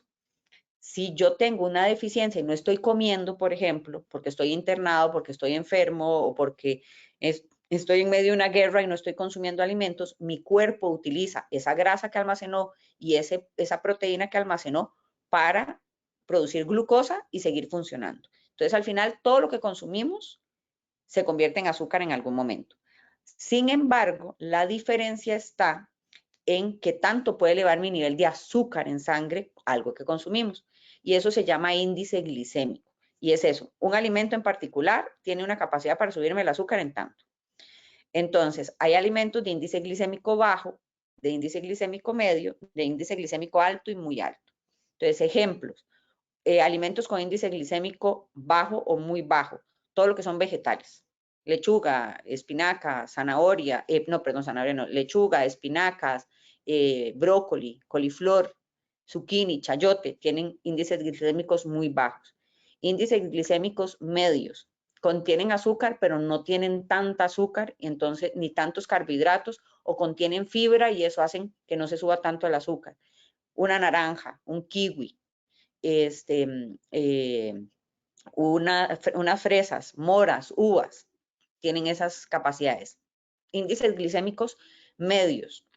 Si yo tengo una deficiencia y no estoy comiendo, por ejemplo, porque estoy internado, porque estoy enfermo o porque estoy en medio de una guerra y no estoy consumiendo alimentos, mi cuerpo utiliza esa grasa que almacenó y esa proteína que almacenó para producir glucosa y seguir funcionando. Entonces, al final, todo lo que consumimos se convierte en azúcar en algún momento. Sin embargo, la diferencia está en qué tanto puede elevar mi nivel de azúcar en sangre, algo que consumimos. Y eso se llama índice glicémico. Y es eso, un alimento en particular tiene una capacidad para subirme el azúcar en tanto. Entonces, hay alimentos de índice glicémico bajo, de índice glicémico medio, de índice glicémico alto y muy alto. Entonces, ejemplos, alimentos con índice glicémico bajo o muy bajo, todo lo que son vegetales. Lechuga, espinaca, zanahoria, lechuga, espinacas, brócoli, coliflor, zucchini, chayote, tienen índices glicémicos muy bajos. Índices glicémicos medios, contienen azúcar, pero no tienen tanta azúcar, y entonces ni tantos carbohidratos, o contienen fibra y eso hace que no se suba tanto el azúcar. Una naranja, un kiwi, unas fresas, moras, uvas, tienen esas capacidades. Índices glicémicos medios,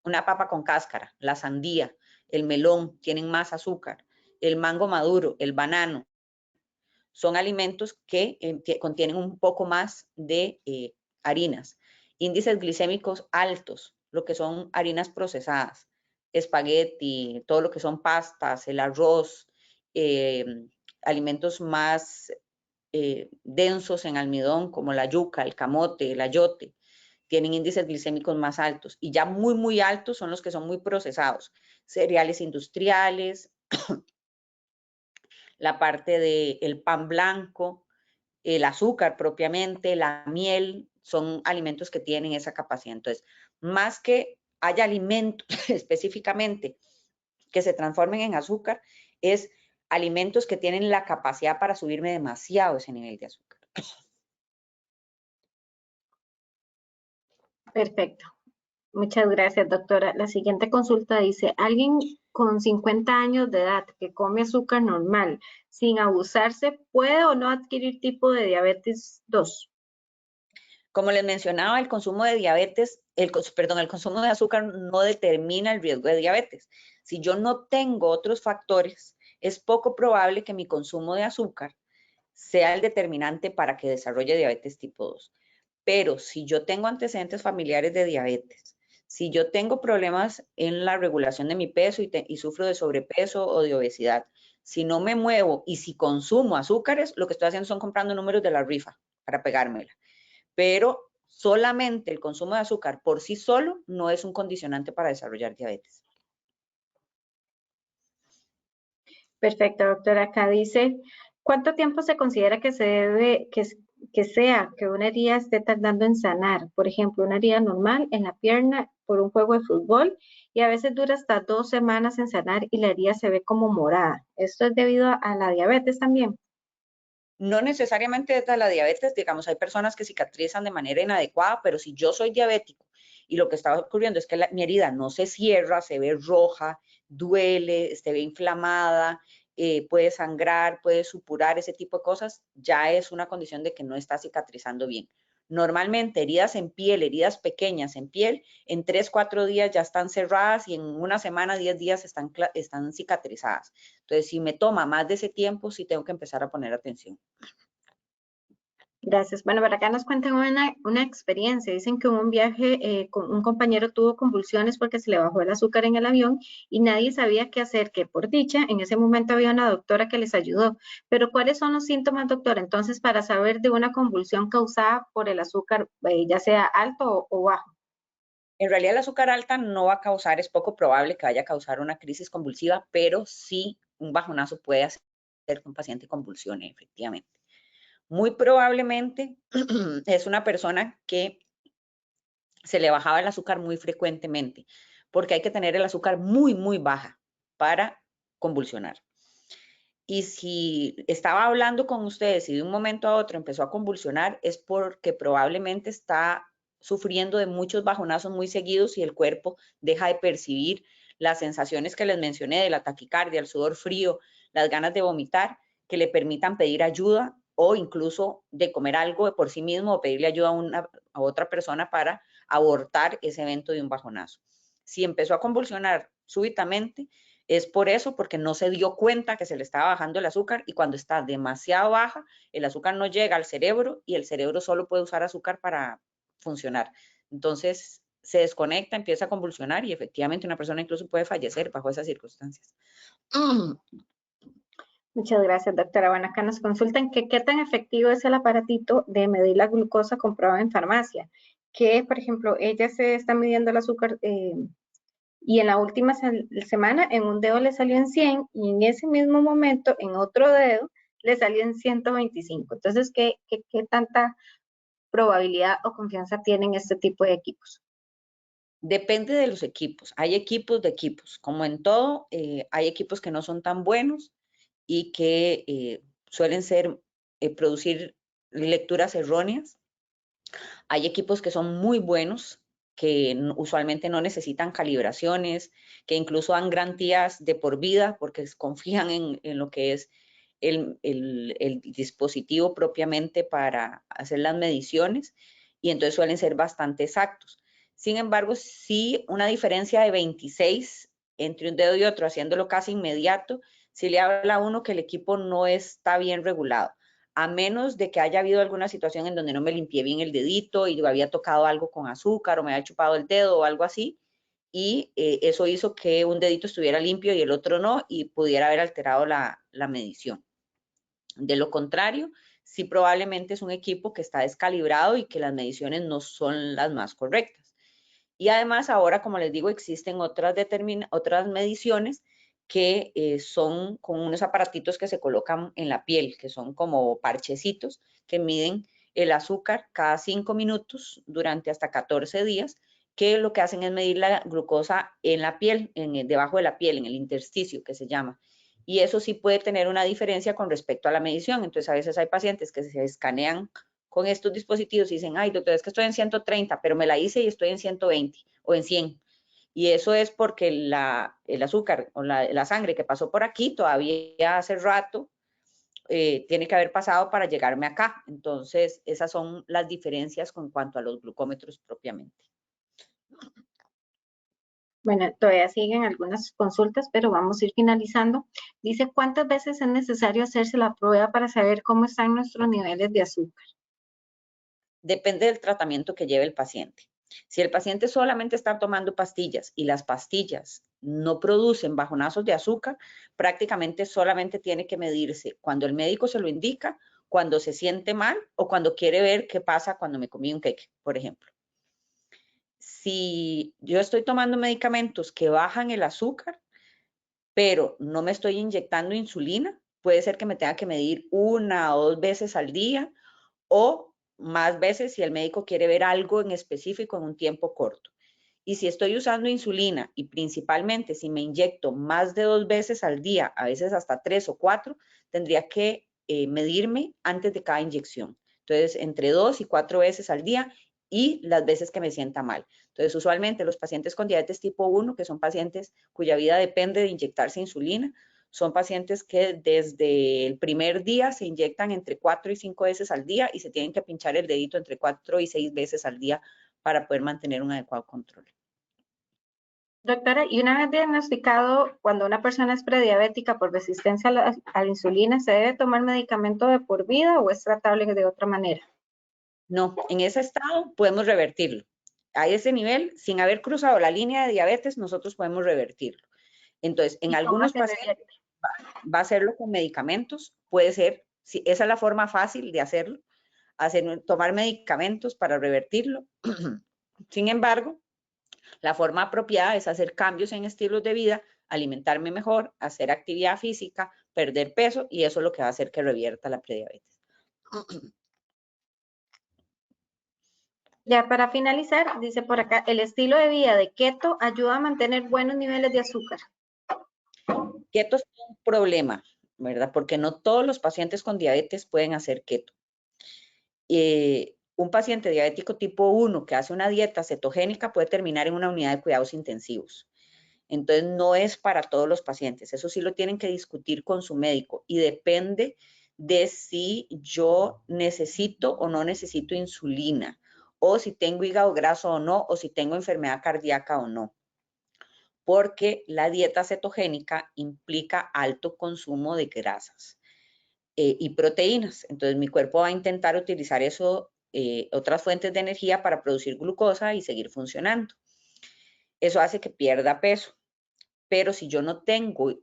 una papa con cáscara, la sandía, el melón, tienen más azúcar, el mango maduro, el banano, son alimentos que contienen un poco más de harinas. Índices glicémicos altos, lo que son harinas procesadas, espagueti, todo lo que son pastas, el arroz, alimentos más densos en almidón como la yuca, el camote, el ayote, tienen índices glicémicos más altos. Y ya muy, muy altos son los que son muy procesados, cereales industriales, la parte del pan blanco, el azúcar propiamente, la miel, son alimentos que tienen esa capacidad. Entonces, más que haya alimentos específicamente que se transformen en azúcar, es alimentos que tienen la capacidad para subirme demasiado ese nivel de azúcar.
Perfecto. Muchas gracias, doctora. La siguiente consulta dice, ¿alguien con 50 años de edad que come azúcar normal sin abusarse puede o no adquirir tipo de diabetes 2?
Como les mencionaba, el consumo de diabetes, el consumo de azúcar no determina el riesgo de diabetes. Si yo no tengo otros factores, es poco probable que mi consumo de azúcar sea el determinante para que desarrolle diabetes tipo 2. Pero si yo tengo antecedentes familiares de diabetes, si yo tengo problemas en la regulación de mi peso y sufro de sobrepeso o de obesidad, si no me muevo y si consumo azúcares, lo que estoy haciendo son comprando números de la rifa para pegármela. Pero solamente el consumo de azúcar por sí solo no es un condicionante para desarrollar diabetes.
Perfecto, doctora. Acá dice, ¿cuánto tiempo se considera que se debe, que una herida esté tardando en sanar? Por ejemplo, una herida normal en la pierna por un juego de fútbol y a veces dura hasta 2 semanas en sanar y la herida se ve como morada. ¿Esto es debido a la diabetes también?
No necesariamente es de la diabetes, digamos, hay personas que cicatrizan de manera inadecuada, pero si yo soy diabético y lo que está ocurriendo es que mi herida no se cierra, se ve roja, duele, se ve inflamada, puede sangrar, puede supurar, ese tipo de cosas, ya es una condición de que no está cicatrizando bien. Normalmente heridas en piel, heridas pequeñas en piel, en 3, 4 días ya están cerradas y en una semana, 10 días están cicatrizadas. Entonces, si me toma más de ese tiempo, sí tengo que empezar a poner atención.
Gracias. Bueno, por acá nos cuentan una experiencia. Dicen que en un viaje un compañero tuvo convulsiones porque se le bajó el azúcar en el avión y nadie sabía qué hacer, que por dicha, en ese momento había una doctora que les ayudó. Pero ¿cuáles son los síntomas, doctora? Entonces, para saber de una convulsión causada por el azúcar, ya sea alto o bajo.
En realidad el azúcar alta no va a causar, es poco probable que vaya a causar una crisis convulsiva, pero sí un bajonazo puede hacer que un paciente convulsione, efectivamente. Muy probablemente es una persona que se le bajaba el azúcar muy frecuentemente, porque hay que tener el azúcar muy, muy baja para convulsionar. Y si estaba hablando con ustedes y de un momento a otro empezó a convulsionar, es porque probablemente está sufriendo de muchos bajonazos muy seguidos y el cuerpo deja de percibir las sensaciones que les mencioné de la taquicardia, el sudor frío, las ganas de vomitar, que le permitan pedir ayuda o incluso de comer algo de por sí mismo o pedirle ayuda a otra persona para abortar ese evento de un bajonazo. Si empezó a convulsionar súbitamente, es por eso, porque no se dio cuenta que se le estaba bajando el azúcar y cuando está demasiado baja, el azúcar no llega al cerebro y el cerebro solo puede usar azúcar para funcionar. Entonces se desconecta, empieza a convulsionar y efectivamente una persona incluso puede fallecer bajo esas circunstancias.
Muchas gracias, doctora. Bueno, acá nos consultan que qué tan efectivo es el aparatito de medir la glucosa comprado en farmacia. Que, por ejemplo, ella se está midiendo el azúcar y en la última semana en un dedo le salió en 100 y en ese mismo momento en otro dedo le salió en 125. Entonces, ¿qué tanta probabilidad o confianza tienen este tipo de equipos?
Depende de los equipos. Hay equipos de equipos. Como en todo, hay equipos que no son tan buenos y que suelen producir lecturas erróneas. Hay equipos que son muy buenos, que usualmente no necesitan calibraciones, que incluso dan garantías de por vida porque confían en lo que es el dispositivo propiamente para hacer las mediciones y entonces suelen ser bastante exactos. Sin embargo, sí una diferencia de 26 entre un dedo y otro, haciéndolo casi inmediato, sí le habla a uno que el equipo no está bien regulado, a menos de que haya habido alguna situación en donde no me limpié bien el dedito y había tocado algo con azúcar o me había chupado el dedo o algo así, y eso hizo que un dedito estuviera limpio y el otro no, y pudiera haber alterado la medición. De lo contrario, sí probablemente es un equipo que está descalibrado y que las mediciones no son las más correctas. Y además ahora, como les digo, existen otras mediciones que son con unos aparatitos que se colocan en la piel, que son como parchecitos que miden el azúcar cada 5 minutos durante hasta 14 días, que lo que hacen es medir la glucosa en la piel, debajo de la piel, en el intersticio que se llama. Y eso sí puede tener una diferencia con respecto a la medición. Entonces, a veces hay pacientes que se escanean con estos dispositivos y dicen, ay, doctor, es que estoy en 130, pero me la hice y estoy en 120 o en 100. Y eso es porque el azúcar o la sangre que pasó por aquí todavía hace rato tiene que haber pasado para llegarme acá. Entonces, esas son las diferencias con cuanto a los glucómetros propiamente.
Bueno, todavía siguen algunas consultas, pero vamos a ir finalizando. Dice, ¿cuántas veces es necesario hacerse la prueba para saber cómo están nuestros niveles de azúcar?
Depende del tratamiento que lleve el paciente. Si el paciente solamente está tomando pastillas y las pastillas no producen bajonazos de azúcar, prácticamente solamente tiene que medirse cuando el médico se lo indica, cuando se siente mal o cuando quiere ver qué pasa cuando me comí un queque, por ejemplo. Si yo estoy tomando medicamentos que bajan el azúcar, pero no me estoy inyectando insulina, puede ser que me tenga que medir 1 o 2 veces al día o más veces si el médico quiere ver algo en específico en un tiempo corto. Y si estoy usando insulina y principalmente si me inyecto más de 2 veces al día, a veces hasta 3 o 4, tendría que medirme antes de cada inyección. Entonces, entre 2 y 4 veces al día y las veces que me sienta mal. Entonces, usualmente los pacientes con diabetes tipo 1, que son pacientes cuya vida depende de inyectarse insulina, son pacientes que desde el primer día se inyectan entre 4 y 5 veces al día y se tienen que pinchar el dedito entre 4 y 6 veces al día para poder mantener un adecuado control.
Doctora, y una vez diagnosticado, cuando una persona es prediabética por resistencia a la insulina, ¿se debe tomar medicamento de por vida o es tratable de otra manera?
No, en ese estado podemos revertirlo. A ese nivel, sin haber cruzado la línea de diabetes, nosotros podemos revertirlo. Entonces, en
¿Y cómo
algunos
se
pacientes
revierte?
va a hacerlo con medicamentos, puede ser, si esa es la forma fácil de hacerlo, tomar medicamentos para revertirlo. Sin embargo, la forma apropiada es hacer cambios en estilos de vida, alimentarme mejor, hacer actividad física, perder peso, y eso es lo que va a hacer que revierta la prediabetes.
Ya para finalizar, dice por acá, el estilo de vida de keto ayuda a mantener buenos niveles de azúcar.
Keto es un problema, ¿verdad? Porque no todos los pacientes con diabetes pueden hacer keto. Un paciente diabético tipo 1 que hace una dieta cetogénica puede terminar en una unidad de cuidados intensivos. Entonces, no es para todos los pacientes. Eso sí lo tienen que discutir con su médico y depende de si yo necesito o no necesito insulina, o si tengo hígado graso o no, o si tengo enfermedad cardíaca o no. Porque la dieta cetogénica implica alto consumo de grasas y proteínas. Entonces, mi cuerpo va a intentar utilizar eso, otras fuentes de energía para producir glucosa y seguir funcionando. Eso hace que pierda peso. Pero si yo no tengo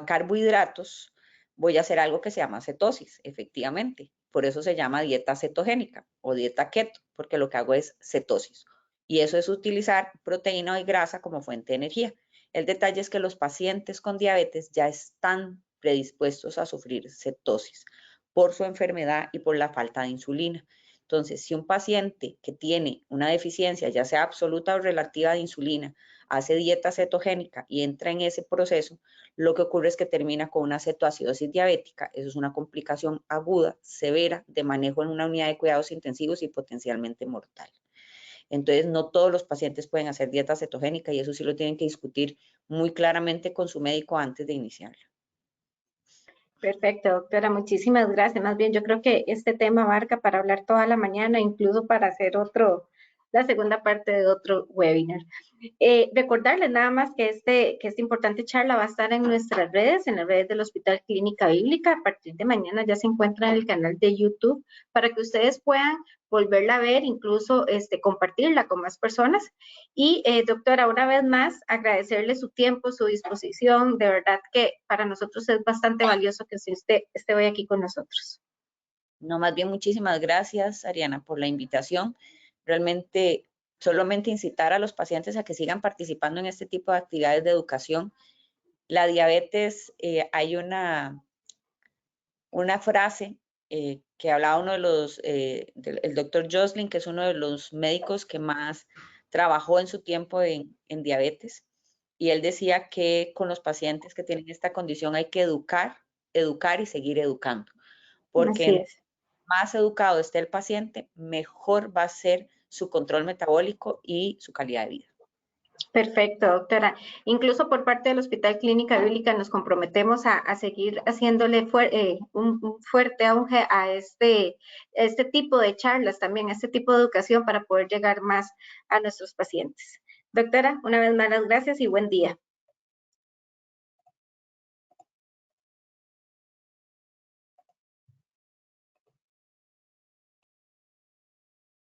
carbohidratos, voy a hacer algo que se llama cetosis, efectivamente. Por eso se llama dieta cetogénica o dieta keto, porque lo que hago es cetosis. Y eso es utilizar proteína y grasa como fuente de energía. El detalle es que los pacientes con diabetes ya están predispuestos a sufrir cetosis por su enfermedad y por la falta de insulina. Entonces, si un paciente que tiene una deficiencia, ya sea absoluta o relativa de insulina, hace dieta cetogénica y entra en ese proceso, lo que ocurre es que termina con una cetoacidosis diabética. Eso es una complicación aguda, severa, de manejo en una unidad de cuidados intensivos y potencialmente mortal. Entonces, no todos los pacientes pueden hacer dieta cetogénica y eso sí lo tienen que discutir muy claramente con su médico antes de iniciarla.
Perfecto, doctora, muchísimas gracias. Más bien, yo creo que este tema abarca para hablar toda la mañana, incluso para hacer la segunda parte de otro webinar. Recordarles nada más que esta importante charla va a estar en nuestras redes, en las redes del Hospital Clínica Bíblica. A partir de mañana ya se encuentra en el canal de YouTube para que ustedes puedan volverla a ver, incluso compartirla con más personas. Y doctora, una vez más, agradecerle su tiempo, su disposición. De verdad que para nosotros es bastante valioso que usted esté hoy aquí con nosotros.
No, más bien muchísimas gracias, Ariana, por la invitación. Realmente, solamente incitar a los pacientes a que sigan participando en este tipo de actividades de educación. La diabetes, hay una frase que hablaba uno de los, el doctor Joslin, que es uno de los médicos que más trabajó en su tiempo en diabetes, y él decía que con los pacientes que tienen esta condición hay que educar, educar y seguir educando,
Así
porque
es.
más educado esté el paciente, mejor va a ser su control metabólico y su calidad de vida.
Perfecto, doctora. Incluso por parte del Hospital Clínica Bíblica nos comprometemos a seguir haciéndole un fuerte auge a este tipo de charlas también, a este tipo de educación para poder llegar más a nuestros pacientes. Doctora, una vez más las gracias y buen día.